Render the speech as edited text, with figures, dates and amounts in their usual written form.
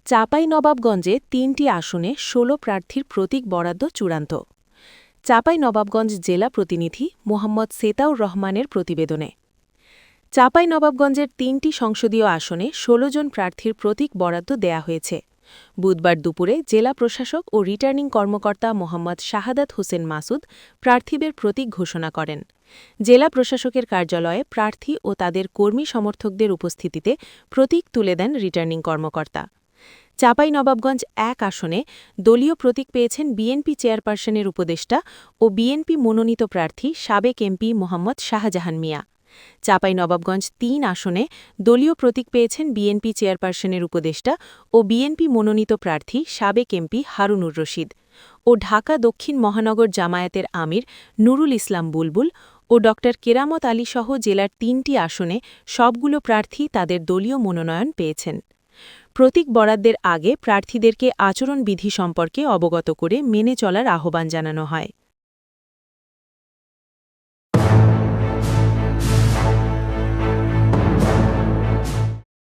চাঁপাইনবাবগঞ্জে ৩টি আসনে ১৬ প্রার্থীর প্রতীক বরাদ্দ চূড়ান্ত। চাঁপাইনবাবগঞ্জ জেলা প্রতিনিধি মোহাম্মদ সেতাউর রহমানের প্রতিবেদনে। চাঁপাইনবাবগঞ্জের ৩টি সংসদীয় আসনে ১৬ জন প্রার্থীর প্রতীক বরাদ্দ দেয়া হয়েছে। বুধবার দুপুরে জেলা প্রশাসক ও রিটার্নিং কর্মকর্তা মোহাম্মদ শাহাদাত হোসেন মাসুদ প্রার্থীদের প্রতীক ঘোষণা করেন। জেলা প্রশাসকের কার্যালয়ে প্রার্থী ও তাদের কর্মী সমর্থকদের উপস্থিতিতে প্রতীক তুলে দেন রিটার্নিং কর্মকর্তা। চাঁপাইনবাবগঞ্জ ১ আসনে দলীয় প্রতীক পেয়েছেন বিএনপি চেয়ারপারসনের উপদেষ্টা ও বিএনপি মনোনীত প্রার্থী সাবেক এমপি মোহাম্মদ শাহজাহান মিয়া। চাঁপাইনবাবগঞ্জ ৩ আসনে দলীয় প্রতীক পেয়েছেন বিএনপি চেয়ারপারসনের উপদেষ্টা ও বিএনপি মনোনীত প্রার্থী সাবেক এমপি হারুনুর রশিদ ও ঢাকা দক্ষিণ মহানগর জামায়াতের আমির নুরুল ইসলাম বুলবুল ও ড কেরামত আলীসহ জেলার ৩টি আসনে সবগুলো প্রার্থী তাদের দলীয় মনোনয়ন পেয়েছেন। প্রতীক বরাদ্দের আগে প্রার্থীদেরকে আচরণবিধি সম্পর্কে অবগত করে মেনে চলার আহ্বান জানানো হয়।